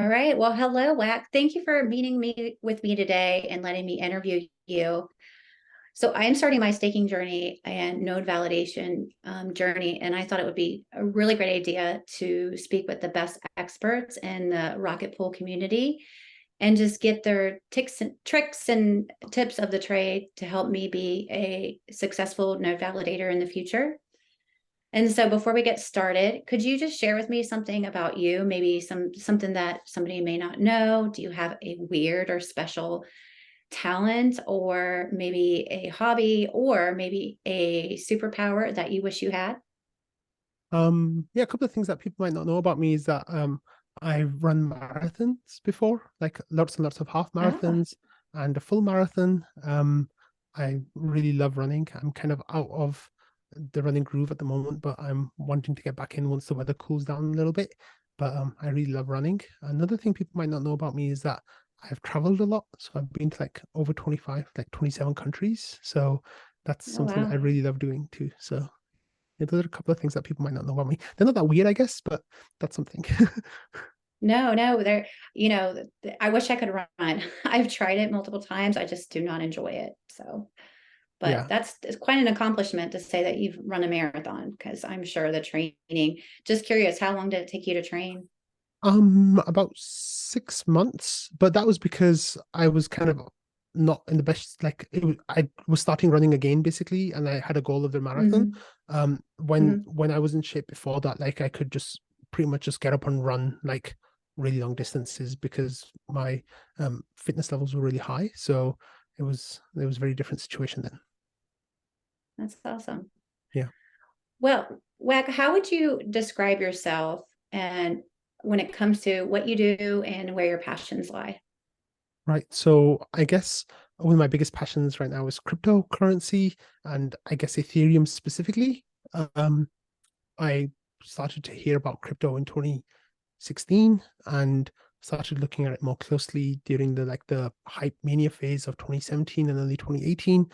All right. Well, hello, Wack. Thank you for meeting me with me today and letting me interview you. So I'm starting my staking journey and node validation journey, and I thought it would be a really great idea to speak with the best experts in the Rocketpool community and just get their tricks and tips of the trade to help me be a successful node validator in the future. And so before we get started, could you just share with me something about you, maybe something that somebody may not know? Do you have a weird or special talent, or maybe a hobby, or maybe a superpower that you wish you had? Yeah, a couple of things that people might not know about me is that I've run marathons before, like lots and lots of half Oh, marathons and a full marathon. I really love running. I'm kind of out of the running groove at the moment, but I'm wanting to get back in once the weather cools down a little bit. But I really love running. Another thing people might not know about me is that I've traveled a lot. So I've been to like over 25, like 27 countries. So that's oh something that I wow. really love doing too. So yeah, those are a couple of things that people might not know about me. They're not that weird, I guess, but that's something. No, I wish I could run. I've tried it multiple times. I just do not enjoy it. So, but Yeah. it's quite an accomplishment to say that you've run a marathon, because I'm sure the training, just curious, how long did it take you to train? About 6 months, but that was because I was kind of not in the best, like I was starting running again basically, and I had a goal of the marathon. Hmm. When I was in shape before that, like I could just pretty much just get up and run like really long distances because my fitness levels were really high. So it was a very different situation then. That's awesome. Yeah. Well, Wack, how would you describe yourself and when it comes to what you do and where your passions lie? Right. So I guess one of my biggest passions right now is cryptocurrency and I guess Ethereum specifically. Um, I started to hear about crypto in 2016 and started looking at it more closely during the hype mania phase of 2017 and early 2018.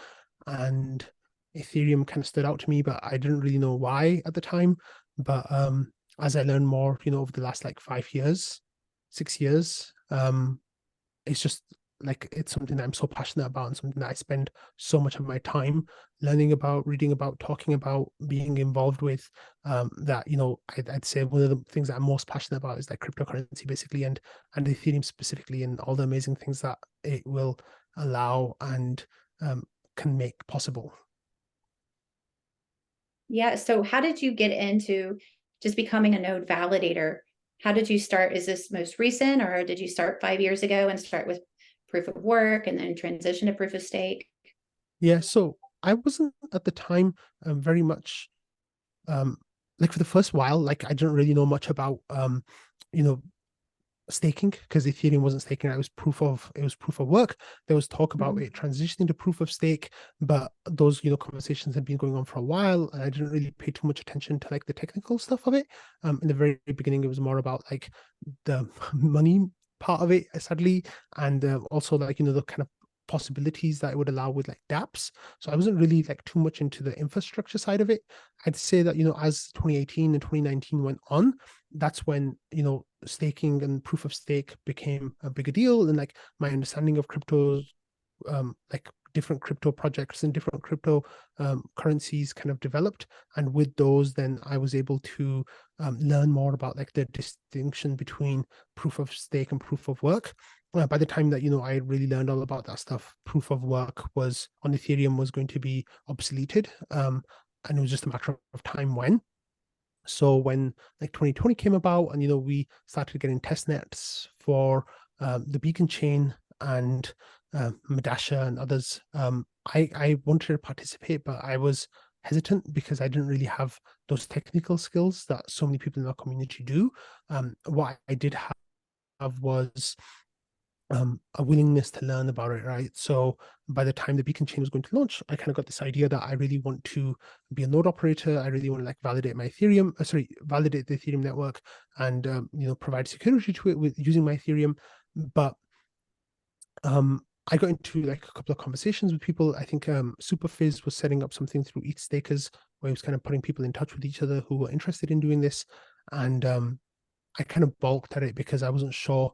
And Ethereum kind of stood out to me, but I didn't really know why at the time. But as I learned more, over the last like 5 years, 6 years, it's just like it's something that I'm so passionate about and something that I spend so much of my time learning about, reading about, talking about, being involved with. That I'd say one of the things that I'm most passionate about is like cryptocurrency basically, and Ethereum specifically, and all the amazing things that it will allow and can make possible. Yeah. So, how did you get into just becoming a node validator? How did you start? Is this most recent, or did you start 5 years ago and start with proof of work and then transition to proof of stake? Yeah, so I wasn't at the time very much um, like for the first while, like I didn't really know much about you know staking because Ethereum wasn't staking. It was proof of work. There was talk about Mhm. it transitioning to proof of stake, but those conversations had been going on for a while, and I didn't really pay too much attention to like the technical stuff of it. In the very beginning, it was more about like the money part of it, sadly, and also like the kind of possibilities that it would allow with like dApps. So I wasn't really like too much into the infrastructure side of it. I'd say that as 2018 and 2019 went on, that's when staking and proof of stake became a bigger deal, and like my understanding of cryptos, like different crypto projects and different crypto currencies kind of developed, and with those then I was able to learn more about like the distinction between proof of stake and proof of work. By the time that I really learned all about that stuff, proof of work was on Ethereum was going to be obsoleted, and it was just a matter of time when. So when like 2020 came about, and we started getting test nets for the Beacon chain and Medasha and others, I wanted to participate, but I was hesitant because I didn't really have those technical skills that so many people in our community do. What I did have was a willingness to learn about it, right? So by the time the Beacon chain was going to launch, I kind of got this idea that I really want to be a node operator. I really want to like validate my Ethereum, validate the Ethereum network, and provide security to it with using my Ethereum. But I got into like a couple of conversations with people. I think Superfizz was setting up something through ETH Stakers, where he was kind of putting people in touch with each other who were interested in doing this, and I kind of balked at it because I wasn't sure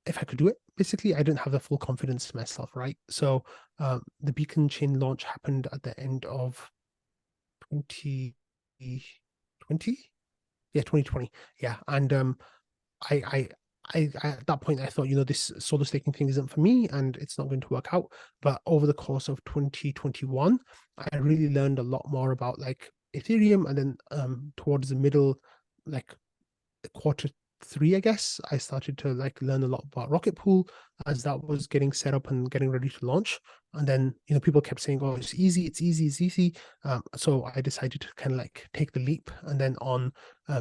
if I could do it. Basically, I didn't have the full confidence in myself, right? So the Beacon chain launch happened at the end of 2020. Yeah, 2020. Yeah. And I, I, I at that point I thought, this solo staking thing isn't for me and it's not going to work out. But over the course of 2021, I really learned a lot more about like Ethereum, and then towards the middle, like quarter 3, I guess, I started to like learn a lot about Rocketpool as that was getting set up and getting ready to launch. And then, people kept saying, "Oh, it's easy, it's easy, it's easy." So I decided to kind of like take the leap. And then on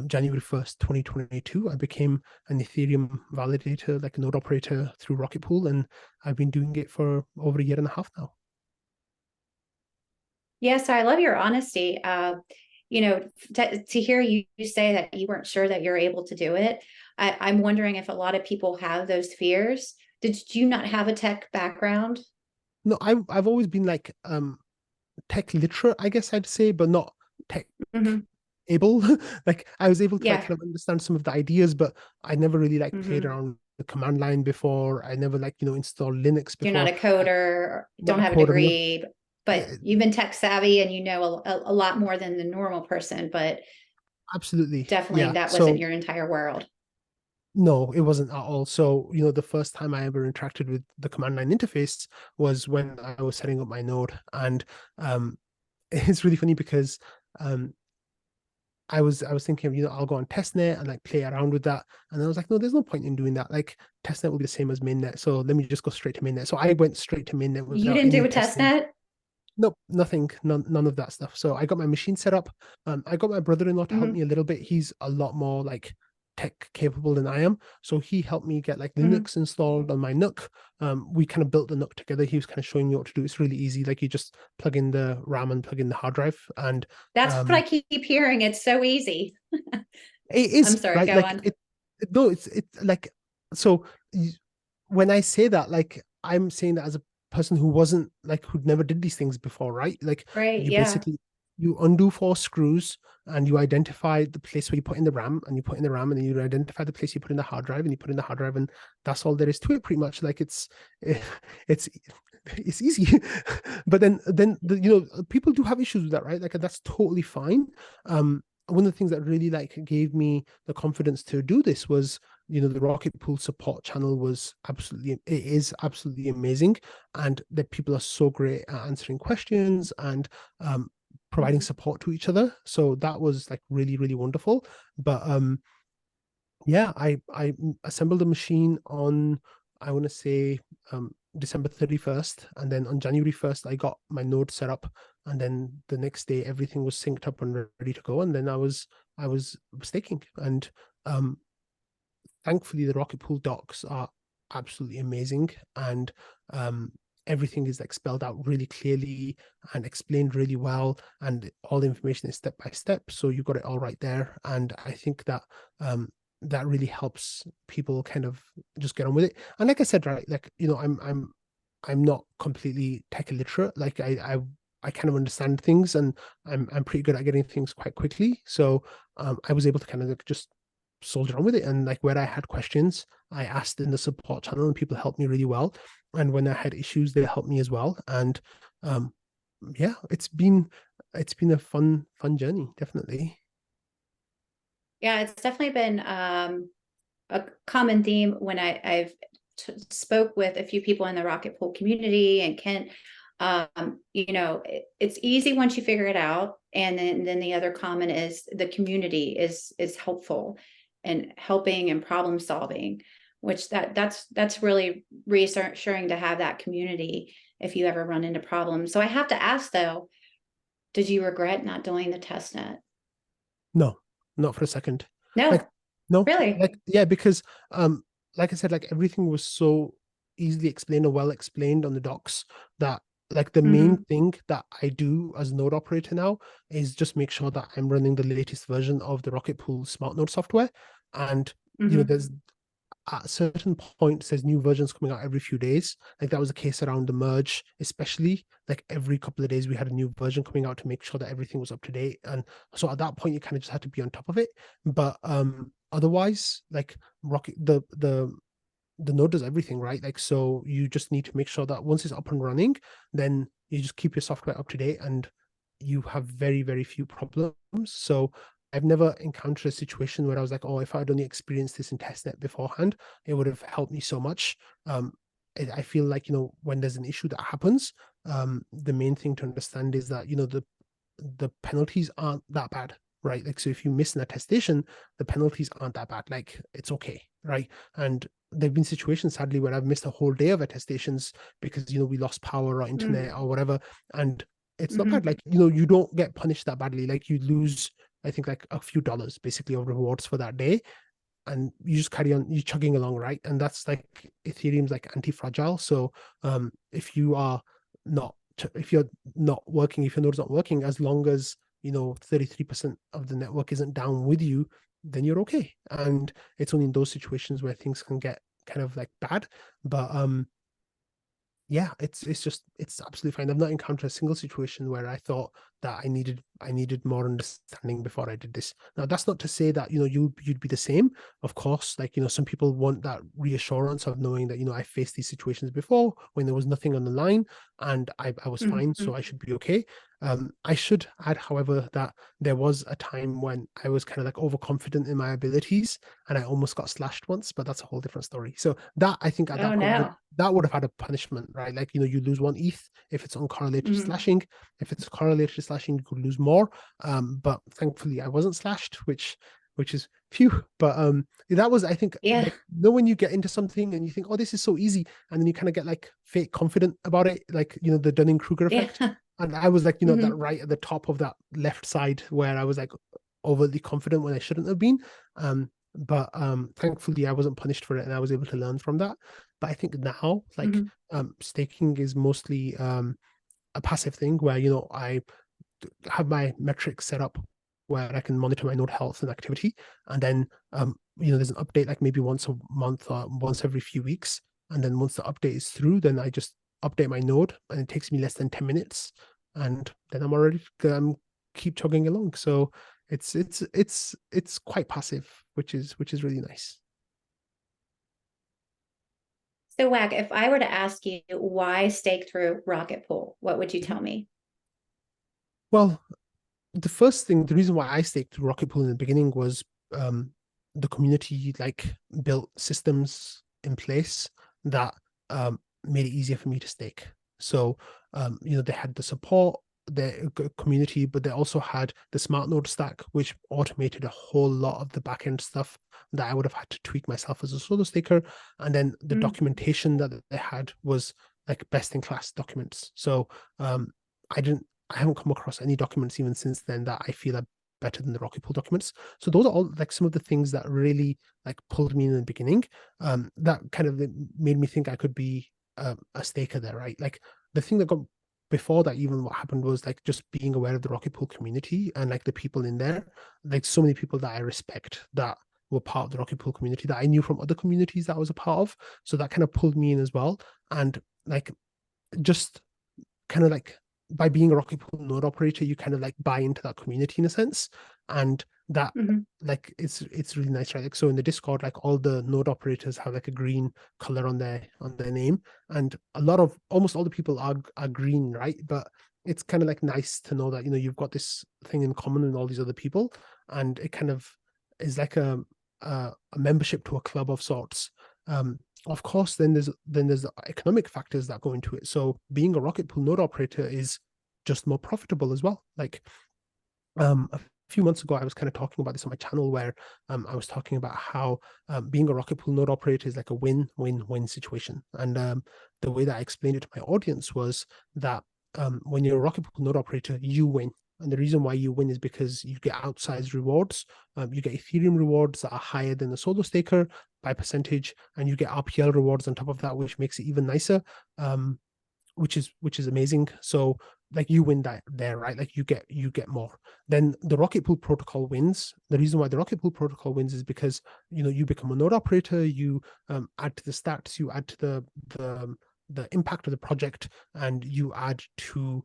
January 1st, 2022, I became an Ethereum validator, like a node operator through Rocketpool, and I've been doing it for over a year and a half now. Yes, I love your honesty. To hear you say that you weren't sure that you're able to do it, I'm wondering if a lot of people have those fears. Did you not have a tech background? No, I've always been like tech literate, I guess I'd say, but not tech Hmm. able. Like I was able to like Yeah. kind of understand some of the ideas, but I never really like played Hmm. around the command line before. I never like, installed Linux You're not before. a coder, Not don't a have a coder. Not, degree, yeah, but you've been tech savvy and you know a lot more than the normal person, but absolutely. definitely Yeah. that wasn't So your entire world. no, it wasn't at all. So, the first time I ever interacted with the command line interface was when I was setting up my node. And it's really funny because um I was thinking of, I'll go on testnet and like play around with that. And I was like, no, there's no point in doing that. Like testnet will be the same as mainnet. So let me just go straight to mainnet. So I went straight to mainnet You without didn't do any a test testing. net? Nope, nothing, none of that stuff. So I got my machine set up. I got my brother-in-law to help Hmm. me a little bit. He's a lot more like tech capable than I am. So he helped me get like Hmm. Linux installed on my NUC. We kind of built the NUC together. He was kind of showing me what to do. It's really easy. Like you just plug in the RAM and plug in the hard drive. And That's what I um keep hearing. It's so easy. it I'm is sorry, right. go Like on. no, it's like so when I say that, like I'm saying that as a person who wasn't like who'd never did these things before, right? Like Right, you yeah. basically you undo 4 screws and you identify the place where you put in the RAM, and you put in the RAM, and then you identify the place you put in the hard drive, and you put in the hard drive, and that's all there is to it pretty much. Like it's it's easy. But then people do have issues with that, right? Like that's totally fine. One of the things that really like gave me the confidence to do this was, the Rocketpool support channel is absolutely amazing, and that people are so great at answering questions and providing Mhm. support to each other. So that was like really, really wonderful. But yeah, I assembled a machine on, I want to say, December 31st, and then on January 1st I got my node set up, and then the next day everything was synced up and ready to go, and then I was staking. And um thankfully the Rocketpool docs are absolutely amazing, and um everything is like spelled out really clearly and explained really well, and all the information is step by step, so you got it all right there. And I think that that really helps people kind of just get on with it. And like I said, right, like I'm not completely tech illiterate. Like I kind of understand things, and I'm pretty good at getting things quite quickly. So I was able to kind of like just soldier on with it. And like where I had questions, I asked in the support channel, and people helped me really well. And when I had issues, they helped me as well. And um, yeah, it's been a fun journey, definitely. Yeah, it's definitely been a common theme when I've spoke with a few people in the Rocket Pool community and Kent. It's easy once you figure it out, and then the other common is the community is helpful and helping and problem solving, which that's really reassuring to have that community if you ever run into problems. So I have to ask though, did you regret not doing the test net? No, not for a second. Like, No, no, really. like, yeah, because, like I said, like everything was so easily explained or well explained on the docs that, like, the main Hmm. thing that I do as a node operator now is just make sure that I'm running the latest version of the Rocket Pool smart node software. And, Hmm. there's at certain points there's new versions coming out every few days. Like that was the case around the merge, especially. Like every couple of days we had a new version coming out to make sure that everything was up to date. And so at that point you kind of just had to be on top of it. But otherwise, like Rocket the node does everything, right? Like, so you just need to make sure that once it's up and running, then you just keep your software up to date and you have very, very few problems. So I've never encountered a situation where I was like, oh, if I'd only experienced this in testnet beforehand, it would have helped me so much. I feel like, when there's an issue that happens, the main thing to understand is that, the penalties aren't that bad, right? Like, so if you miss an attestation, the penalties aren't that bad. Like, it's okay, right? And there've been situations, sadly, where I've missed a whole day of attestations because we lost power or internet or whatever, and it's not bad. Like, you don't get punished that badly. Like, you lose, I think, like a few dollars basically of rewards for that day, and you just carry on, you chugging along, right? And that's like Ethereum's like anti-fragile. So if you are not if you're not working, if your node's not working, as long as 33% of the network isn't down with you, then you're okay. And it's only in those situations where things can get kind of like bad. But yeah, it's absolutely fine. I've not encountered a single situation where I thought that I needed more understanding before I did this. Now, that's not to say that you'd be the same. Of course, like some people want that reassurance of knowing that I faced these situations before when there was nothing on the line and I was fine, so I should be okay. I should add, however, that there was a time when I was kind of like overconfident in my abilities and I almost got slashed once, but that's a whole different story. So that, I think, at Oh that point no. that would have had a punishment, right? Like, you lose one ETH if it's uncorrelated slashing. If it's correlated slashing, you could lose more. But thankfully I wasn't slashed, which is phew. But that was, I think, Yeah. like, when you get into something and you think, oh, this is so easy, and then you kind of get like fake confident about it, like the Dunning-Kruger effect. Yeah. And I was like, that right at the top of that left side where I was like overly confident when I shouldn't have been. But thankfully I wasn't punished for it and I was able to learn from that. But I think now, like, staking is mostly a passive thing where I have my metrics set up where I can monitor my node health and activity, and then there's an update like maybe once a month or once every few weeks, and then once the update is through, then I just update my node, and it takes me less than 10 minutes, and then I'm already keep chugging along. So it's quite passive, which is really nice. So, Wack, if I were to ask you why stake through Rocketpool, what would you tell me? Well, the reason why I staked Rocketpool in the beginning was the community like built systems in place that made it easier for me to stake. So they had the support, the community, but they also had the smart node stack, which automated a whole lot of the backend stuff that I would have had to tweak myself as a solo staker. And then the documentation that they had was like best in class documents. So I haven't come across any documents even since then that I feel are better than the Rocketpool documents. So those are all like some of the things that really like pulled me in the beginning. That kind of made me think I could be a staker there, right? Like the thing that got before that, even what happened was like just being aware of the Rocketpool community and like the people in there, like so many people that I respect that were part of the Rocketpool community that I knew from other communities that I was a part of. So that kind of pulled me in as well. And like just kind of like by being a Rocketpool node operator, you kind of like buy into that community in a sense. And that like it's really nice, right? Like, so in the Discord, like all the node operators have like a green color on their name, and almost all the people are green, right? But it's kind of like nice to know that you've got this thing in common with all these other people, and it kind of is like a membership to a club of sorts. Of course, then there's the economic factors that go into it. So being a Rocketpool node operator is just more profitable as well. Like a few months ago, I was kind of talking about this on my channel where I was talking about how being a Rocketpool node operator is like a win-win-win situation. And the way that I explained it to my audience was that when you're a Rocketpool node operator, you win. And the reason why you win is because you get outsized rewards. You get Ethereum rewards that are higher than the solo staker by percentage, and you get RPL rewards on top of that, which makes it even nicer, which is amazing. So like you win that there, right? Like you get more. Then the Rocketpool protocol wins. The reason why the Rocketpool protocol wins is because you become a node operator, you add to the stats, you add to the impact of the project, and you add to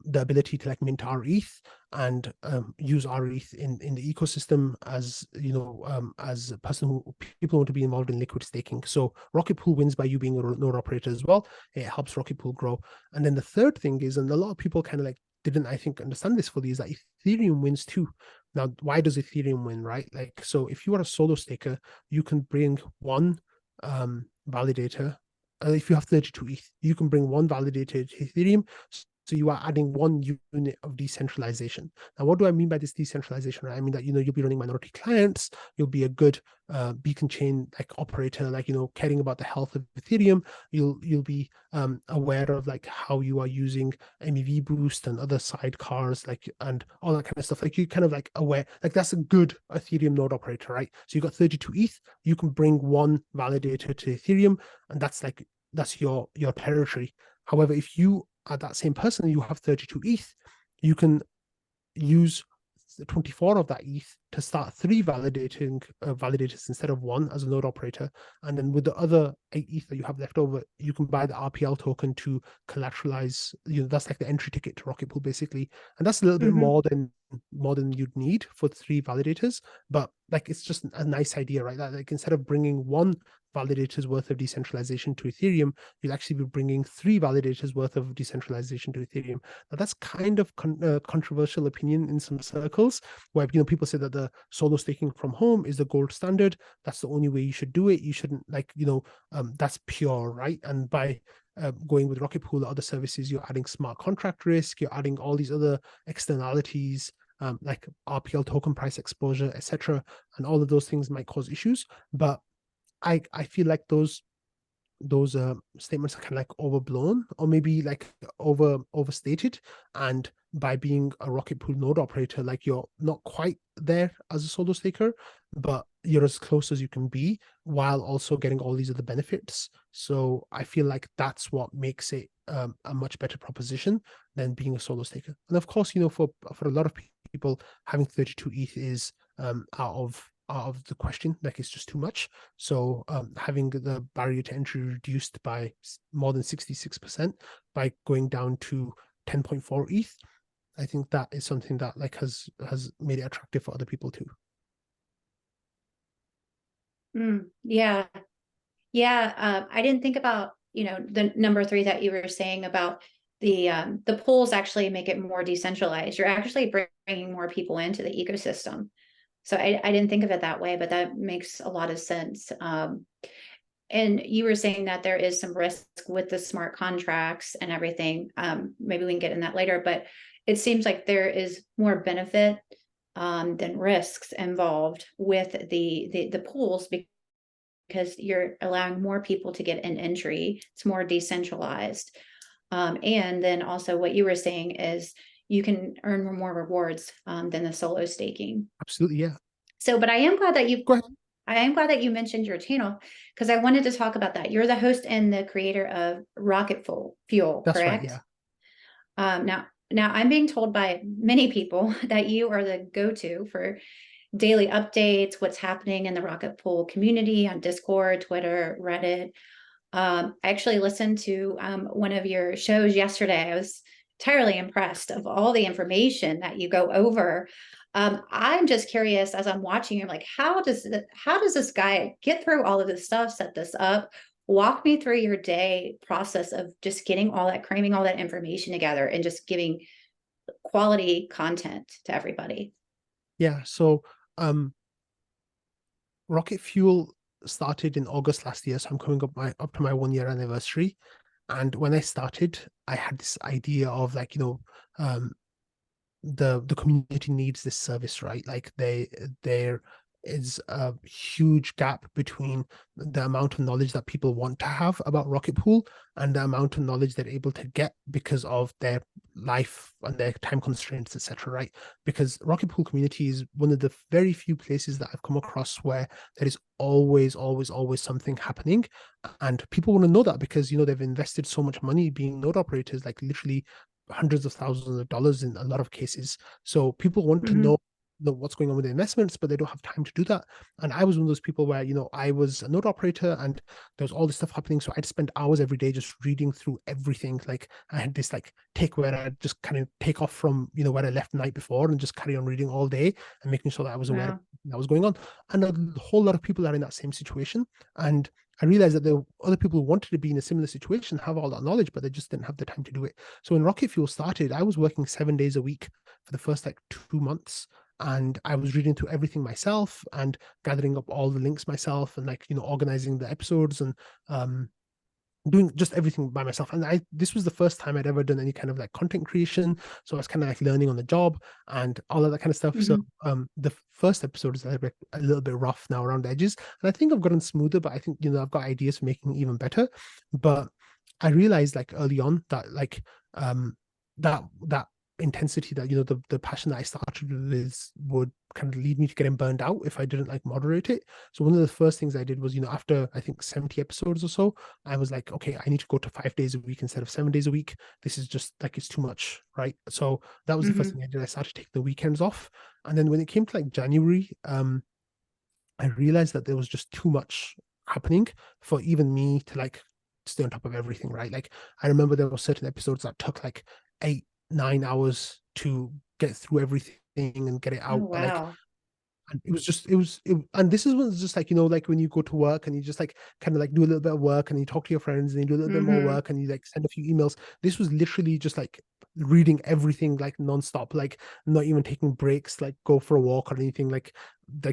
the ability to like mint our ETH and use our ETH in the ecosystem as as a person who people want to be involved in liquid staking. So Rocketpool wins by you being a node operator as well. It helps Rocketpool grow. And then the third thing is, and a lot of people kind of like didn't, I think, understand this fully, is that Ethereum wins too. Now, why does Ethereum win, right? Like, so if you are a solo staker, you can bring one validator. If you have 32 ETH, you can bring one validator to Ethereum. So you are adding one unit of decentralization. Now, what do I mean by this decentralization? Right? I mean that you'll be running minority clients. You'll be a good beacon chain like operator, like caring about the health of Ethereum. You'll be aware of like how you are using MEV boost and other sidecars, like and all that kind of stuff. Like you kind of like aware, like that's a good Ethereum node operator, right? So you got 32 ETH. You can bring one validator to Ethereum, and that's your territory. However, if you are that same person, you have 32 ETH, you can use 24 of that ETH to start 3 validators instead of 1 as a node operator. And then with the other 8 ETH that you have left over, you can buy the RPL token to collateralize, that's like the entry ticket to Rocketpool basically. And that's a little bit more than you'd need for 3 validators. But like, it's just a nice idea, right? That like instead of bringing 1 validators worth of decentralization to Ethereum, you'll actually be bringing 3 validators worth of decentralization to Ethereum. Now, that's kind of controversial opinion in some circles, where people say that the solo staking from home is the gold standard. That's the only way you should do it. You shouldn't that's pure, right? And by going with Rocketpool or other services, you're adding smart contract risk, you're adding all these other externalities, like RPL token price exposure, etc. And all of those things might cause issues. But I feel like those statements are kind of like overblown or maybe like overstated. And by being a Rocketpool node operator, like you're not quite there as a solo staker, but you're as close as you can be while also getting all these other benefits. So I feel like that's what makes it a much better proposition than being a solo staker. And of course, for a lot of people, having 32 ETH is out of the question. Like, it's just too much. So having the barrier to entry reduced by more than 66% by going down to 10.4 ETH, I think that is something that like has made it attractive for other people too. Yeah. I didn't think about the number 3 that you were saying about the pools actually make it more decentralized. You're actually bringing more people into the ecosystem. So I didn't think of it that way, but that makes a lot of sense. And you were saying that there is some risk with the smart contracts and everything. Maybe we can get in that later, but it seems like there is more benefit than risks involved with the pools, because you're allowing more people to get an entry. It's more decentralized. And then also what you were saying is you can earn more rewards than the solo staking. Absolutely, yeah. So, but I am glad that Go ahead. I am glad that you mentioned your channel, because I wanted to talk about that. You're the host and the creator of Rocketfuel, That's correct? right, yeah. Now I'm being told by many people that you are the go-to for daily updates, what's happening in the Rocketpool community on Discord, Twitter, Reddit. I actually listened to one of your shows yesterday. I was entirely impressed of all the information that you go over. I'm just curious, as I'm watching, you're like, how does this guy get through all of this stuff, set this up? Walk me through your day process of just getting cramming all that information together and just giving quality content to everybody. Yeah, so Rocketfuel started in August last year, so I'm coming up to my 1-year anniversary. And when I started, I had this idea of like, the community needs this service, right? Like they're is a huge gap between the amount of knowledge that people want to have about Rocketpool and the amount of knowledge they're able to get because of their life and their time constraints, etc. Right? Because Rocketpool community is one of the very few places that I've come across where there is always something happening, and people want to know that because they've invested so much money being node operators, like literally hundreds of thousands of dollars in a lot of cases. So people want to Hmm. know what's going on with the investments, but they don't have time to do that. And I was one of those people where I was a node operator and there was all this stuff happening, so I'd spend hours every day just reading through everything. Like I had this like take where I'd just kind of take off from where I left the night before and just carry on reading all day and making sure that I was aware of Wow. what was going on. And a whole lot of people are in that same situation, and I realized that there were other people who wanted to be in a similar situation, have all that knowledge, but they just didn't have the time to do it. So when Rocket Fuel started, I was working 7 days a week for the first like 2 months. And I was reading through everything myself and gathering up all the links myself and like, organizing the episodes and doing just everything by myself. And this was the first time I'd ever done any kind of like content creation. So I was kind of like learning on the job and all of that kind of stuff. So Hmm. the first episode is a little bit rough now around the edges. And I think I've gotten smoother, but I think, I've got ideas for making it even better. But I realized like early on that like that intensity, that the passion that I started with would kind of lead me to getting burned out if I didn't like moderate it. So one of the first things I did was, after I think 70 episodes or so, I was like, okay, I need to go to 5 days a week instead of 7 days a week. This is just like, it's too much, right? So that was the first Hmm. thing I did. I started to take the weekends off. And then when it came to like January, I realized that there was just too much happening for even me to like stay on top of everything, right? Like I remember there were certain episodes that took like 8, 9 hours to get through everything and get it Oh, out. Like, wow. and it was just and this is when it's just like, like when you go to work and you just like kind of like do a little bit of work and you talk to your friends and you do a little bit more Hmm. work and you like send a few emails. This was literally just like reading everything like nonstop, like not even taking breaks, like go for a walk or anything, like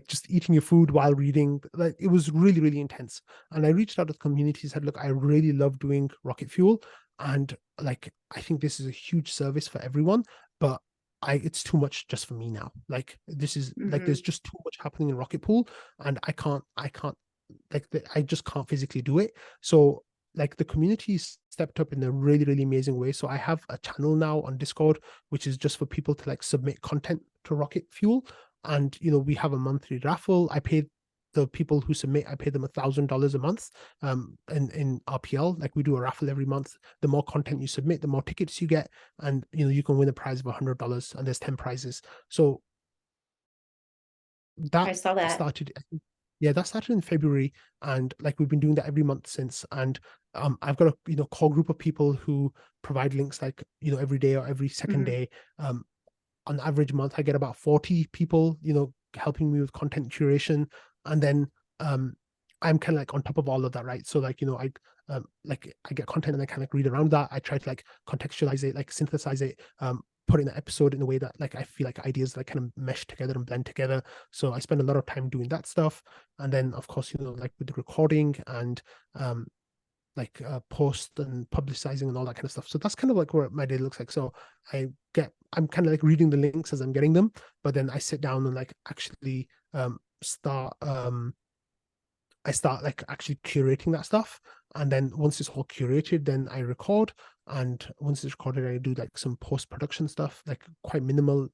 just eating your food while reading. Like it was really intense. And I reached out to the community, said, look, I really love doing Rocket Fuel, and like I think this is a huge service for everyone, but it's too much just for me now. Like this is like there's Hmm. just too much happening in Rocketpool, and I can't like I just can't physically do it. So like the community stepped up in a really amazing way. So I have a channel now on Discord, which is just for people to like submit content to Rocket Fuel, and we have a monthly raffle. I pay the people who submit, I pay them $1,000 a month in RPL. Like we do a raffle every month. The more content you submit, the more tickets you get, and you can win a prize of $100, and there's 10 prizes. So I that saw that. started, I think, yeah, that started in February, and like we've been doing that every month since. And I've got a core group of people who provide links like every day or every second Hmm. day. On average month, I get about 40 people helping me with content curation, and then I'm kind of like on top of all of that, right? So like I get content and I kind of like read around that. I try to like contextualize it, like synthesize it, put in an episode in a way that like I feel like ideas like kind of mesh together and blend together. So I spend a lot of time doing that stuff. And then of course like with the recording and post and publicizing and all that kind of stuff. So that's kind of like what my day looks like. So I'm kind of like reading the links as I'm getting them, but then I sit down and like actually start I start like actually curating that stuff. And then once it's all curated, then I record. And once it's recorded, I do like some post-production stuff, like quite minimal.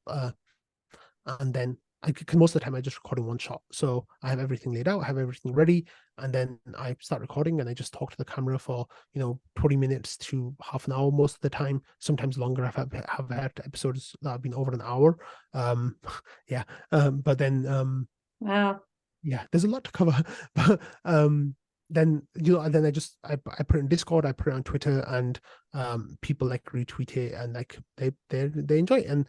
And then because most of the time I just record in one shot. So I have everything laid out, I have everything ready, and then I start recording and I just talk to the camera for 20 minutes to half an hour most of the time. Sometimes longer. Have had episodes that have been over an hour. Um, yeah. But then Wow. yeah, there's a lot to cover. But then and then I put it in Discord, I put it on Twitter, and people like retweet it, and like they enjoy it. And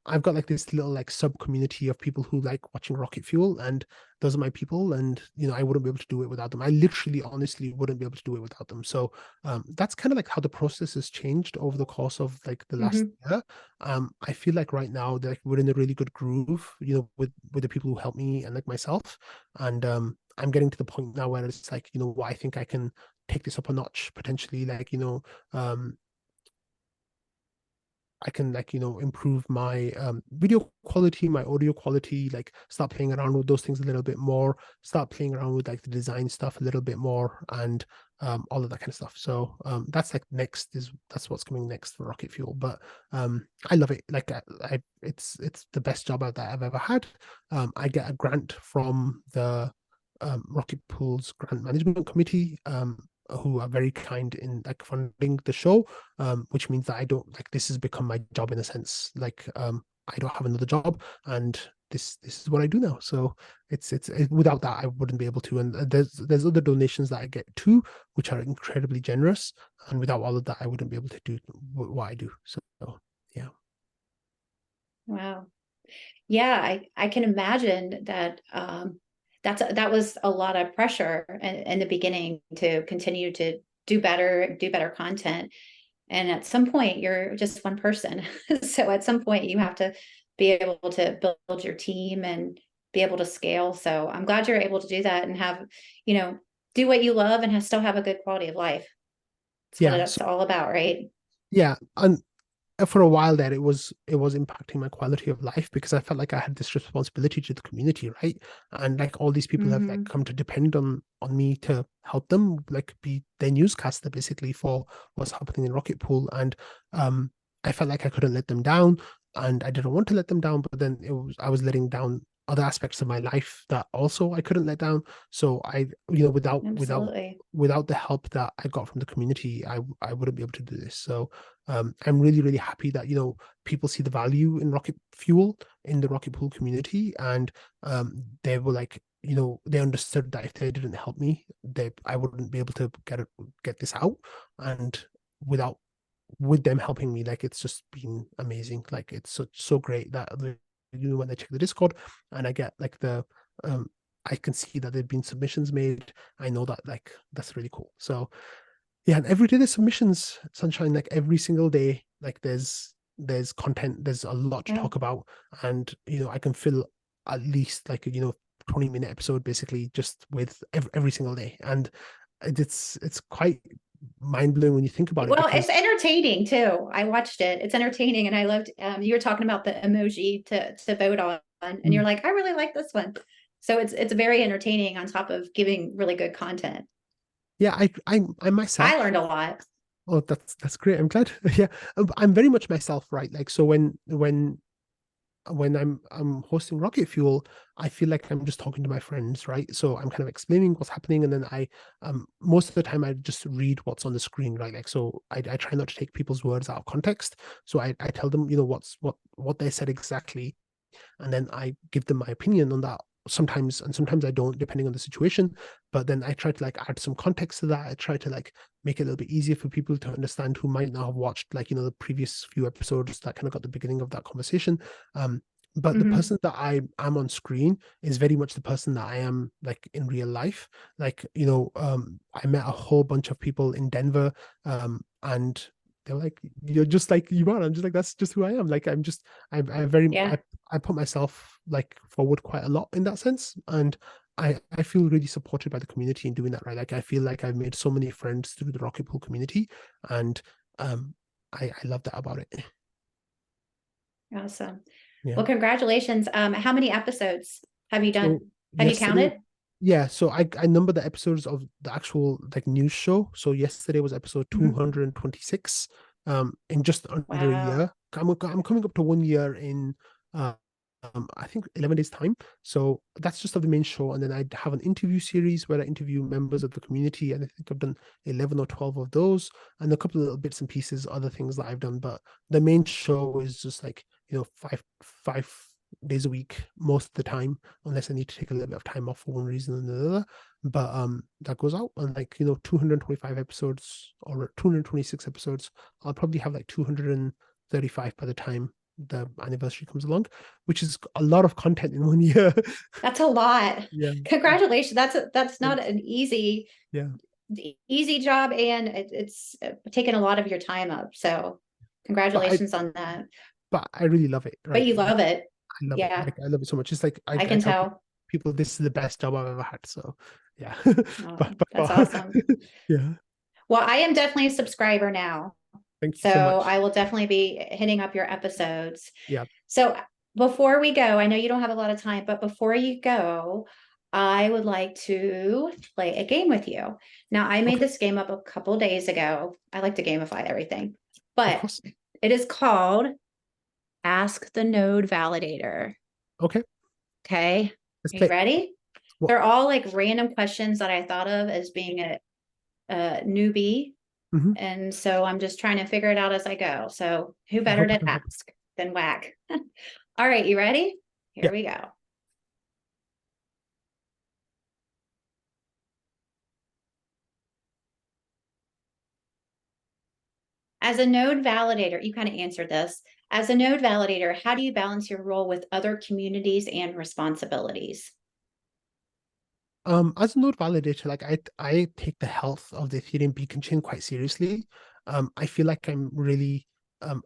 I've got like this little like sub community of people who like watching Rocket Fuel, and those are my people. And I wouldn't be able to do it without them. I literally honestly wouldn't be able to do it without them. So that's kind of like how the process has changed over the course of like the last Hmm. year. I feel like right now that like, we're in a really good groove, with the people who help me and like myself. And I'm getting to the point now where it's like, what, I think I can take this up a notch potentially, like um I can like, improve my video quality, my audio quality, like start playing around with those things a little bit more, start playing around with like the design stuff a little bit more, and all of that kind of stuff. So that's like that's what's coming next for Rocket Fuel. But I love it. Like it's the best job that I've ever had. I get a grant from the Rocket Pool's grant management committee, who are very kind in like funding the show, which means that I don't like this has become my job in a sense. Like I don't have another job, and this is what I do now. So without that I wouldn't be able to. And there's other donations that I get too, which are incredibly generous. And without all of that, I wouldn't be able to do what I do. So yeah. Wow. Yeah, I can imagine that that was a lot of pressure in the beginning to continue to do better content. And at some point you're just one person. So at some point you have to be able to build your team and be able to scale. So I'm glad you're able to do that and have, do what you love and still have a good quality of life. It's what Yeah. it's So all about, right? yeah. And for a while there it was impacting my quality of life, because I felt like I had this responsibility to the community, right? And like all these people have like Mm-hmm. come to depend on me to help them, like be their newscaster basically for what's happening in Rocketpool. And I felt like I couldn't let them down, and I didn't want to let them down, but then I was letting down other aspects of my life that also I couldn't let down. So Absolutely. without the help that I got from the community, I wouldn't be able to do this. So I'm really, really happy that, people see the value in Rocket Fuel in the Rocket Pool community. And they were like, they understood that if they didn't help me, I wouldn't be able to get this out. And without with them helping me, like it's just been amazing. Like it's so great that when I check the Discord and I get like I can see that there've been submissions made. I know that like that's really cool. So yeah, and every day there's submissions, Sunshine. Like every single day, like there's content, there's a lot to Yeah. talk about. And I can fill at least like 20-minute episode basically just with every single day. And it's quite mind-blowing when you think about it, Well, because it's entertaining too. I watched it. It's entertaining, and I loved. You were talking about the emoji to vote on, and you're mm, like, I really like this one. So it's very entertaining on top of giving really good content. yeah, I I myself. learned a lot. Oh, that's great. I'm glad. Yeah, I'm very much myself, right? Like so when I'm hosting Rocket Fuel, I feel like I'm just talking to my friends, right? So I'm kind of explaining what's happening, and then I most of the time I just read what's on the screen, right? Like so I try not to take people's words out of context. So I tell them, what they said exactly, and then I give them my opinion on that sometimes, and sometimes I don't, depending on the situation. But then I try to like add some context to that. I try to like make it a little bit easier for people to understand who might not have watched like the previous few episodes that kind of got the beginning of that conversation. But the Hmm. person that I am on screen is very much the person that I am like in real life. Like I met a whole bunch of people in Denver, and they're like, you're just like you are. I'm just like, that's just who I am. Like I very Yeah. I put myself like forward quite a lot in that sense. And I feel really supported by the community in doing that, right? Like I feel like I've made so many friends through the Rocket Pool community. And I love that about it. Awesome. Yeah. Well, congratulations. How many episodes have you So done? Have you yesterday, counted? yeah, so I number the episodes of the actual like news show. So yesterday was episode Mhm. 226, in just under a Wow. year. I'm coming up to 1 year in I think 11 days time. So that's just of the main show. And then I have an interview series where I interview members of the community. And I think I've done 11 or 12 of those, and a couple of little bits and pieces, other things that I've done. But the main show is just like, five days a week most of the time, unless I need to take a little bit of time off for one reason or another. But that goes out, and like 225 episodes or 226 episodes. I'll probably have like 235 by the time the anniversary comes along, which is a lot of content in 1 year. That's a lot. Yeah. Congratulations. That's not Thanks. an Yeah. easy job, and it's taken a lot of your time up. So But I congratulations on that. but I really love it, But right? you Like love it. I love it. Yeah, Like I love it so much. It's like I I can tell tell. people this is the best job I've ever had. So yeah. Oh, By that's far. awesome. Yeah. Well, I am definitely a subscriber now. Thank you So so much. I will definitely be hitting up your episodes. Yeah. So before we go, I know you don't have a lot of time, but before you go, I would like to play a game with you. Now, I made Okay. this game up a couple days ago. I like to gamify everything, Of but course. it is called Ask the Node Validator. Okay. Okay. Let's Are you play. ready? What? They're all like random questions that I thought of as being a newbie. Hmm. And so I'm just trying to figure it out as I go. So who I better hope I to can help. ask than Whack? All right, you ready? Yeah. Here we go. As a node validator, you kind of answered this. As a node validator, how do you balance your role with other communities and responsibilities? As a node validator, like I take the health of the Ethereum beacon chain quite seriously. I feel like I'm really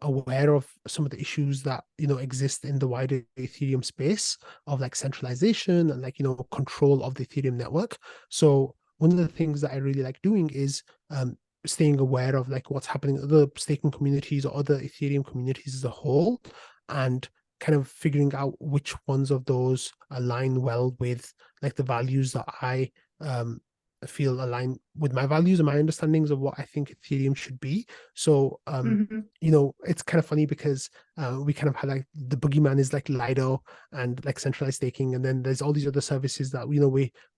aware of some of the issues that exist in the wider Ethereum space of like centralization and like control of the Ethereum network. So one of the things that I really like doing is staying aware of like what's happening in other staking communities or other Ethereum communities as a whole, and kind of figuring out which ones of those align well with like the values that I feel align with my values and my understandings of what I think Ethereum should be. So Mhm. it's kind of funny because we kind of had like the boogeyman is like Lido and like centralized staking, and then there's all these other services that we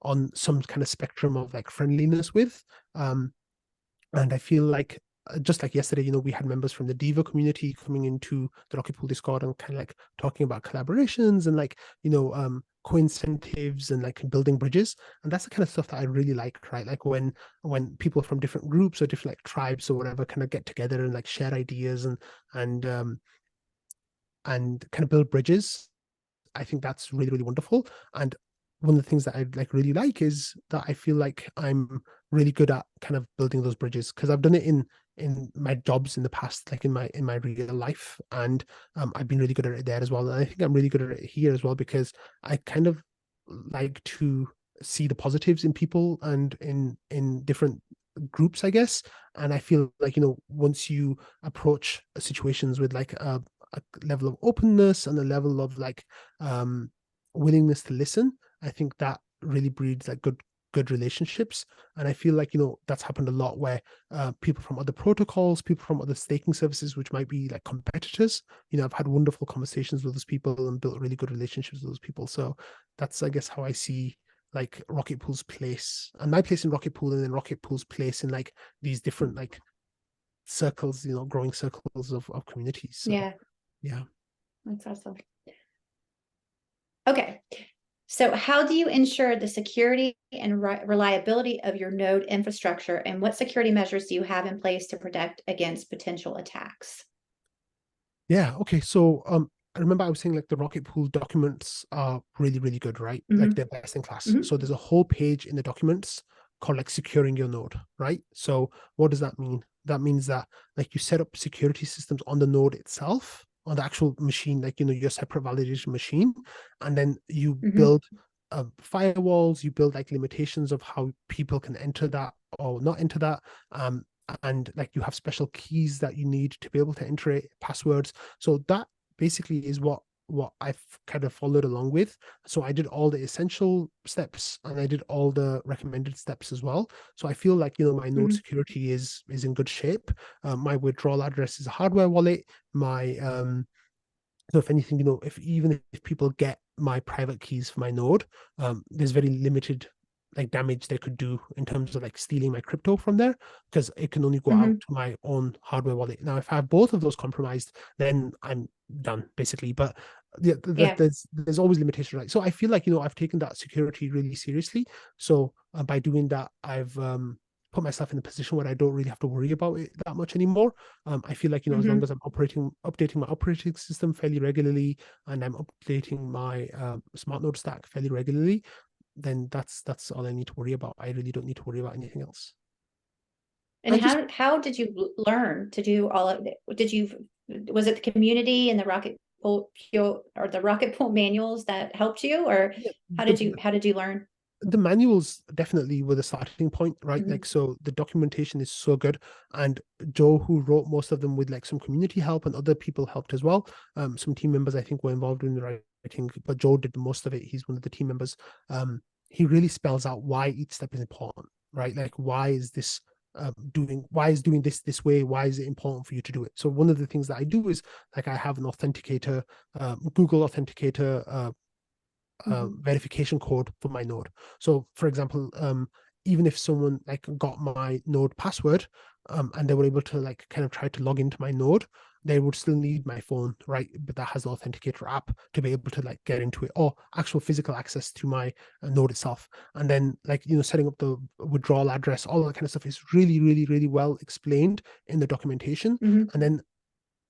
on some kind of spectrum of like friendliness with. And I feel like just like yesterday, we had members from the Diva community coming into the Rocketpool Discord and kind of like talking about collaborations and like, co-incentives and like building bridges. And that's the kind of stuff that I really like, right? Like when people from different groups or different like tribes or whatever kind of get together and like share ideas and and kind of build bridges. I think that's really, really wonderful. And one of the things that I like really like is that I feel like I'm really good at kind of building those bridges because I've done it in my jobs in the past, like in my real life, and I've been really good at it there as well. And I think I'm really good at it here as well because I kind of like to see the positives in people and in different groups, I guess. And I feel like once you approach situations with like a level of openness and a level of like um willingness to listen, I think that really breeds like good relationships. And I feel like that's happened a lot where people from other protocols, people from other staking services which might be like competitors, I've had wonderful conversations with those people and built really good relationships with those people. So that's, I guess, how I see like Rocketpool's place and my place in Rocketpool, and then Rocketpool's place in like these different like circles, growing circles of communities. So Yeah, yeah. that's awesome. Okay. So how do you ensure the security and reliability of your node infrastructure, and what security measures do you have in place to protect against potential attacks? Yeah. Okay. So I remember I was saying like the Rocketpool documents are really, really good, right? Like Hmm. they're best in class. Hmm. So there's a whole page in the documents called like securing your node, right? So what does that mean? That means that like you set up security systems on the node itself, on the actual machine, like your separate validation machine, and then you Hmm. build firewalls, you build like limitations of how people can enter that or not enter that. And like you have special keys that you need to be able to enter it, passwords. So that basically is what I've kind of followed along with. So I did all the essential steps and I did all the recommended steps as well. So I feel like my node Hmm. security is in good shape. My withdrawal address is a hardware wallet. My so if anything, if even if people get my private keys for my node, there's very limited like damage they could do in terms of like stealing my crypto from there because it can only go out Hmm. to my own hardware wallet. Now, if I have both of those compromised, then I'm done basically. But yeah, Yeah. there's always limitations, right? So I feel like I've taken that security really seriously. So by doing that, I've put myself in a position where I don't really have to worry about it that much anymore. I feel like as long Hmm. as I'm updating my operating system fairly regularly, and I'm updating my smart node stack fairly regularly, then that's all I need to worry about. I really don't need to worry about anything else. And And just how did you learn to do all of it? Was it the community and the Rocket Pool or the Rocket Pool manuals that helped you, or yeah, how did you learn? the manuals definitely were the starting point, right? Mhm. Like, so the documentation is so good, and Joe, who wrote most of them with like some community help, and other people helped as well. Some team members I think were involved in the writing, but Joe did most of it. He's one of the team members. He really spells out why each step is important, right? Like, why is this why is doing this way, why is it important for you to do it? So one of the things that I do is, like, I have an authenticator, Google authenticator Mhm. verification code for my node. So for example, even if someone like got my node password, and they were able to like kind of try to log into my node, they would still need my phone, right? But that has the authenticator app to be able to like get into it, or actual physical access to my node itself. And then, like, setting up the withdrawal address, all that kind of stuff is really, really, really well explained in the documentation. Mhm. And then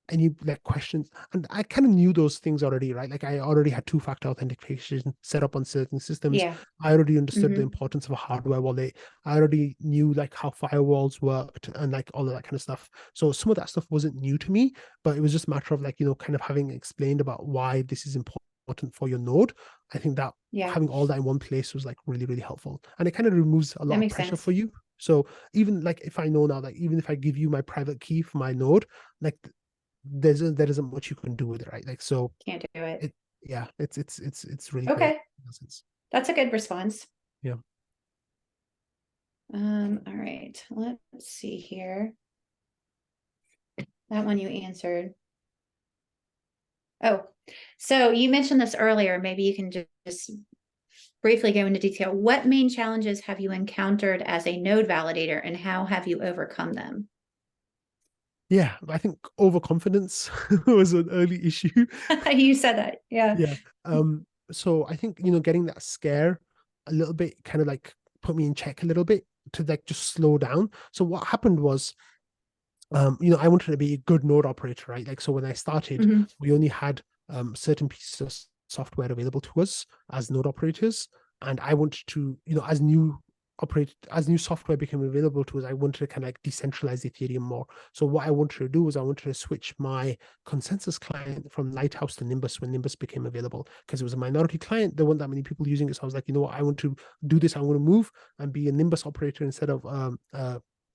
any like questions, and I kind of knew those things already, right? Like, I already had two-factor authentication set up on certain systems. Yeah. I already understood the Mhm. importance of a hardware wallet. I already knew like how firewalls worked and like all of that kind of stuff. So some of that stuff wasn't new to me, but it was just a matter of like, kind of having explained about why this is important for your node. I think that Yeah. having all that in one place was like really, really helpful, and it kind of removes a That lot of makes pressure sense. for you. So even like, if I know now, like, even if I give you my private key for my node, like, there isn't much you can do with it, right? Like, so Can't do it. it, yeah, it's really great Okay. in that sense. That's a good response. Yeah. All right. Let's see here. That one you answered. Oh, so you mentioned this earlier. Maybe you can just briefly go into detail. What main challenges have you encountered as a node validator, and how have you overcome them? Yeah, I think overconfidence was an early issue. You said that. Yeah. Yeah. So I think, getting that scare a little bit kind of like put me in check a little bit to like just slow down. So what happened was, I wanted to be a good node operator, right? Like, so when I started, Mhm. we only had certain pieces of software available to us as node operators, and I wanted to, as new software became available to us, I wanted to kind of like decentralize Ethereum more. So what I wanted to do was I wanted to switch my consensus client from Lighthouse to Nimbus when Nimbus became available, because it was a minority client. There weren't that many people using it. So I was like, you know what, I want to do this. I want to move and be a Nimbus operator instead of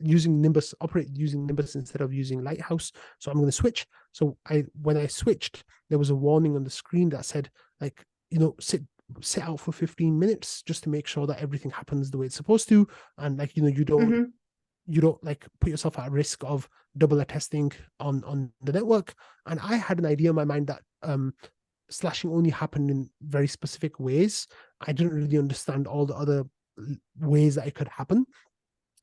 using Nimbus instead of using Lighthouse. So I'm going to switch. So when I switched, there was a warning on the screen that said, like, sit out for 15 minutes just to make sure that everything happens the way it's supposed to, and like, Mhm. you don't like put yourself at risk of double attesting on the network. And I had an idea in my mind that slashing only happened in very specific ways. I didn't really understand all the other ways that it could happen.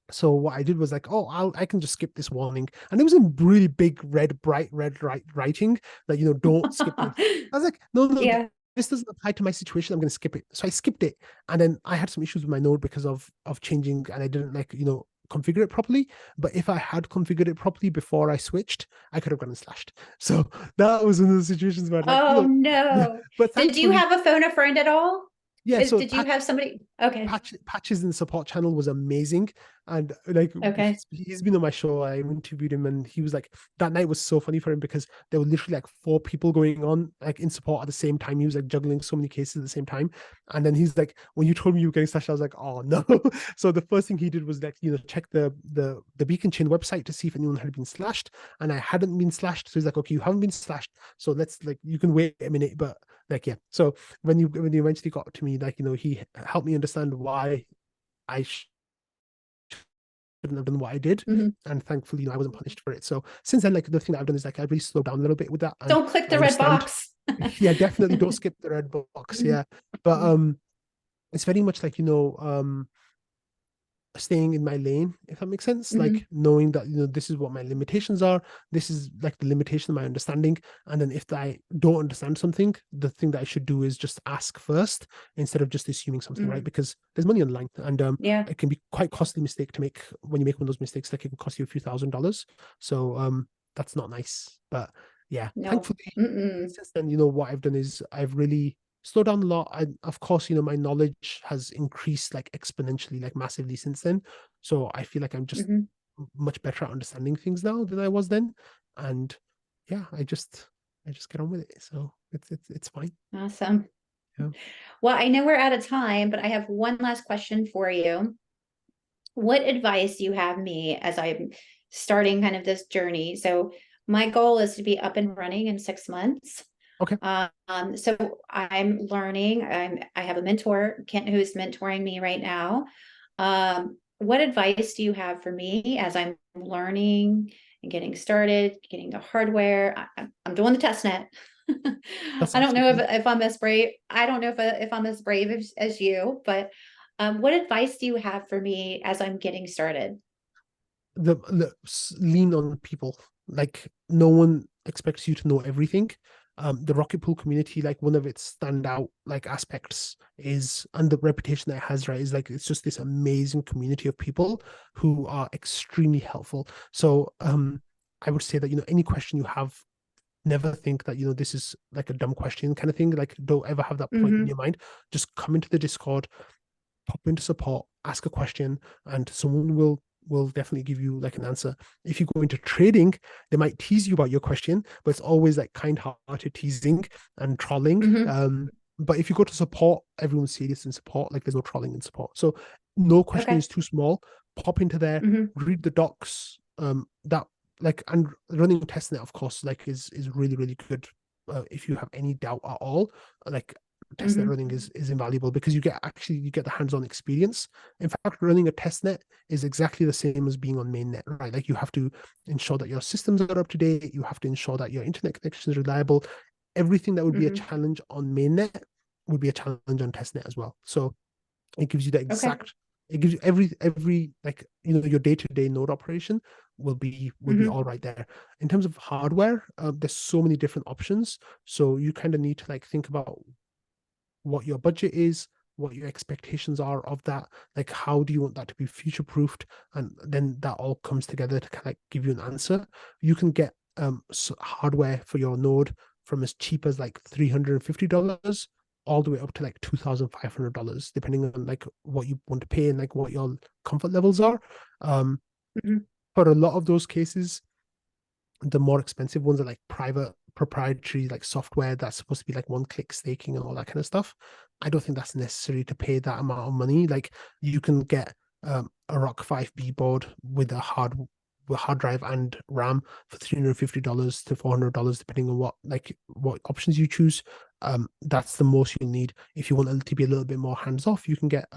So what I did was like, oh, I can just skip this warning, and it was in really big red, bright red writing that, don't skip this. I was like, no, no, Yeah. this doesn't apply to my situation. I'm going to skip it. So I skipped it, and then I had some issues with my node because of changing, and I didn't like, configure it properly. But if I had configured it properly before I switched, I could have gone and slashed. So that was one of the situations where, like, Oh yeah. no. But Did you thankfully, have a phone a friend at all? yeah. So Did you have somebody? Okay. Patches in the support channel was amazing, and like, Okay. he's been on my show. I interviewed him, and he was like, that night was so funny for him because there were literally like four people going on like in support at the same time. He was like juggling so many cases at the same time, and then he's like, when you told me you were getting slashed, I was like, oh no. So the first thing he did was like, check the Beacon Chain website to see if anyone had been slashed, and I hadn't been slashed. So he's like, okay, you haven't been slashed, so let's, like, you can wait a minute. But like, yeah, so when you eventually got to me, like, he helped me understand why I shouldn't have done what I did, Mhm. and thankfully, I wasn't punished for it. So since then, like, the thing that I've done is like, I've really slowed down a little bit with that, and Don't click I the red understand. box. Yeah, definitely don't skip the red box. Yeah, but it's very much like, staying in my lane, if that makes sense. Mhm. Like, knowing that, this is what my limitations are, this is like the limitation of my understanding, and then if I don't understand something, the thing that I should do is just ask first instead of just assuming something, right? Mhm. Because there's money on the line, and Yeah. it can be quite costly mistake to make. When you make one of those mistakes, like, it can cost you a few $1,000s. So that's not nice. But yeah, No. thankfully, Mm-mm. since then, what I've done is I've really slowed down a lot. And of course, my knowledge has increased like exponentially, like massively since then. So I feel like I'm just Mhm. much better at understanding things now than I was then. And yeah, I just get on with it. So it's fine. Awesome. Yeah. Well, I know we're out of time, but I have one last question for you. What advice do you have me as I'm starting kind of this journey? So my goal is to be up and running in 6 months. Okay. So I'm learning. I have a mentor, Kent, who's mentoring me right now. What advice do you have for me as I'm learning and getting started, getting the hardware? I'm doing the test net. That's I don't know absolutely if I'm as brave. I don't know if I'm as brave as you, but what advice do you have for me as I'm getting started? lean on people. Like no one expects you to know everything. The Rocket Pool community, like one of its standout like aspects is, and the reputation that it has, right, is like it's just this amazing community of people who are extremely helpful. So I would say that, any question you have, never think that, this is like a dumb question kind of thing. Like don't ever have that point in Mm-hmm. your mind. Just come into the Discord, pop into support, ask a question, and someone will definitely give you like an answer. If you go into trading, they might tease you about your question, but it's always like kind-hearted teasing and trolling. Mm-hmm. But if you go to support, everyone's serious in support. Like there's no trolling in support. So no question Okay. is too small. Pop into there, Mm-hmm. read the docs. That like and running testnet, of course, like is really really good. If you have any doubt at all, like testnet Mm-hmm. running is invaluable because you get the hands-on experience. In fact, running a testnet is exactly the same as being on mainnet, right? Like you have to ensure that your systems are up to date, you have to ensure that your internet connection is reliable. Everything that would be a Mm-hmm. challenge on mainnet would be a challenge on testnet as well. So it gives you the Okay. exact, it gives you every like, your day-to-day node operation will be Mm-hmm. all right there. In terms of hardware, there's so many different options, so you kind of need to like think about what your budget is, what your expectations are of that, like how do you want that to be future proofed, and then that all comes together to kind of like give you an answer. You can get hardware for your node from as cheap as like $350 all the way up to like $2,500, depending on like what you want to pay and like what your comfort levels are. Um, Mm-hmm. for a lot of those cases, the more expensive ones are like private proprietary like software that's supposed to be like one-click staking and all that kind of stuff. I don't think that's necessary to pay that amount of money. Like you can get a Rock 5B board with a hard drive and RAM for $350 to $400, depending on what options you choose. That's the most you'll need. If you want to be a little bit more hands off, you can get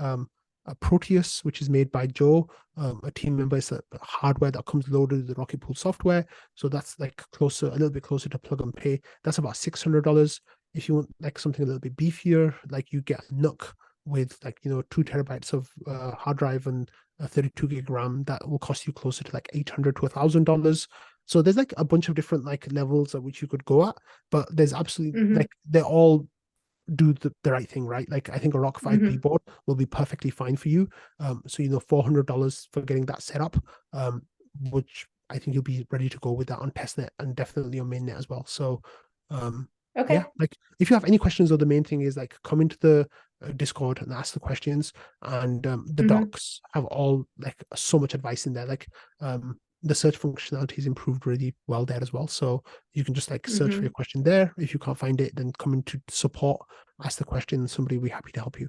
a Proteus, which is made by Joe, a team member. It's a hardware that comes loaded with the Rocketpool software. So that's like a little bit closer to plug and pay. That's about $600. If you want like something a little bit beefier, like you get a NUC with like 2 terabytes of hard drive and a 32 gig RAM, that will cost you closer to like $800 to $1,000. So there's like a bunch of different like levels at which you could go at, but there's absolutely Mm-hmm. like they're all do the right thing, right? Like I think a Rock 5B Mm-hmm. board will be perfectly fine for you. So $400 for getting that set up, which I think you'll be ready to go with that on testnet and definitely on mainnet as well. So yeah, Okay. like if you have any questions, or the main thing is like come into the Discord and ask the questions, and the Mm-hmm. docs have all like so much advice in there. Like the search functionality is improved really well there as well. So you can just like search for your Mm-hmm. question there. If you can't find it, then come into support, ask the question, and somebody will be happy to help you.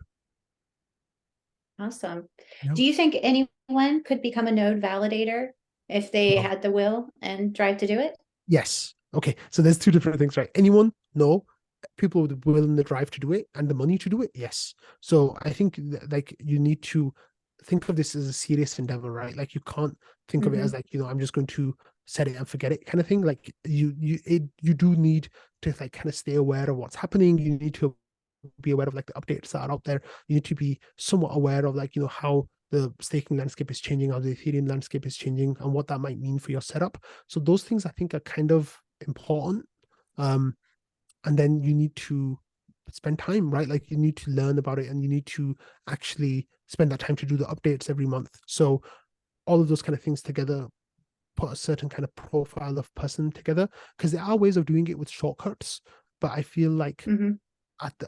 Awesome. Yeah. Do you think anyone could become a node validator if they No. had the will and drive to do it? Yes. Okay. So there's two different things, right? Anyone? No. People with the will and the drive to do it and the money to do it? Yes. So I think like you need to think of this as a serious endeavor, right? Like you can't think of it as Mm-hmm. like, I'm just going to set it and forget it kind of thing. Like you do need to like kind of stay aware of what's happening. You need to be aware of like the updates that are out there. You need to be somewhat aware of like, how the staking landscape is changing, how the Ethereum landscape is changing, and what that might mean for your setup. So those things I think are kind of important. And then you need to spend time, right? Like you need to learn about it, and you need to actually spend that time to do the updates every month. So all of those kind of things together put a certain kind of profile of person together, because there are ways of doing it with shortcuts, but I feel like Mm-hmm.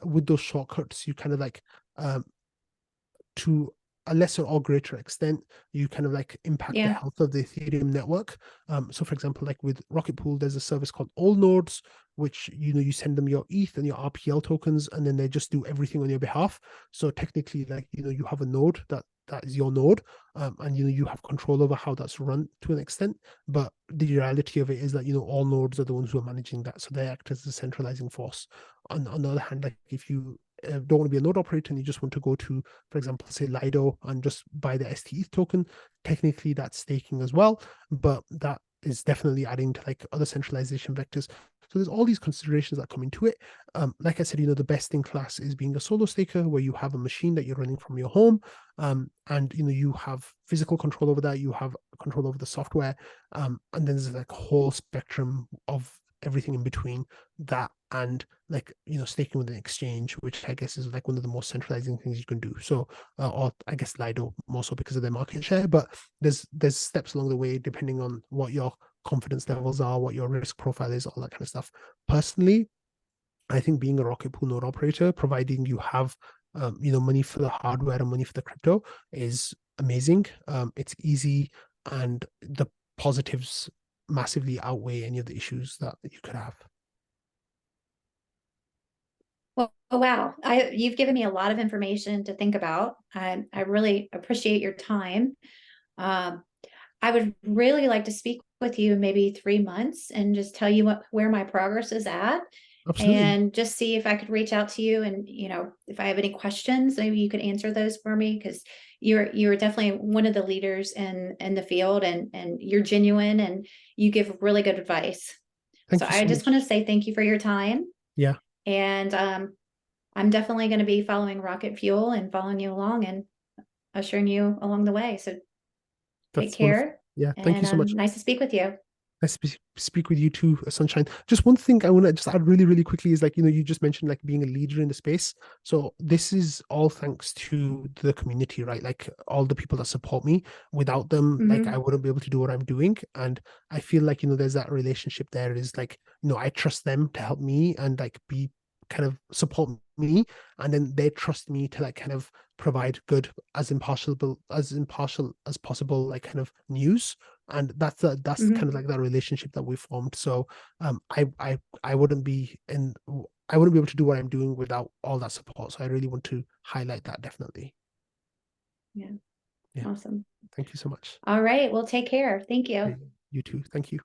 with those shortcuts you kind of like um to a lesser or greater extent, you kind of like impact the Yeah. health of the Ethereum network. So for example, like with Rocketpool, there's a service called All Nodes, which you send them your ETH and your RPL tokens, and then they just do everything on your behalf. So technically, like you have a node that is your node, and you have control over how that's run to an extent. But the reality of it is that all nodes are the ones who are managing that, so they act as a centralizing force. On the other hand, like if you don't want to be a node operator and you just want to go to, for example, say Lido and just buy the STETH token, technically that's staking as well, but that is definitely adding to like other centralization vectors. So there's all these considerations that come into it. Like I said, the best in class is being a solo staker where you have a machine that you're running from your home, and you have physical control over that, you have control over the software, and then there's like a whole spectrum of everything in between that and like staking with an exchange, which I guess is like one of the most centralizing things you can do. So or I guess Lido more so because of their market share, but there's steps along the way depending on what your confidence levels are, what your risk profile is, all that kind of stuff. Personally, I think being a Rocketpool node operator, providing you have money for the hardware and money for the crypto, is amazing. It's easy, and the positives massively outweigh any of the issues that you could have. Well, oh, wow. You've given me a lot of information to think about. I really appreciate your time. Um, I would really like to speak with you in maybe 3 months and just tell you where my progress is at, Absolutely. and just see if I could reach out to you, and if I have any questions, maybe you could answer those for me, because you're definitely one of the leaders in the field, and you're genuine and you give really good advice. So Thank you I so just want much. to say thank you for your time. Yeah, And I'm definitely going to be following Rocket Fuel and following you along and ushering you along the way. So take that's wonderful. care, Yeah, thank and you so much. nice to speak with you. Nice to speak with you too, Sunshine. Just one thing I want to just add really, really quickly is like, you just mentioned like being a leader in the space. So this is all thanks to the community, right? Like all the people that support me. Without them, like I Hmm. wouldn't be able to do what I'm doing. And I feel like, there's that relationship there is like, I trust them to help me and like be kind of support me. And then they trust me to like kind of provide good, as impartial as possible, like kind of news. And that's kind of Hmm. like that relationship that we formed. So I wouldn't be in I wouldn't be able to do what I'm doing without all that support. So I really want to highlight that, definitely. Yeah, Yeah, awesome. thank you so much. All right, well, take care. Thank Yeah, you. you too, thank you.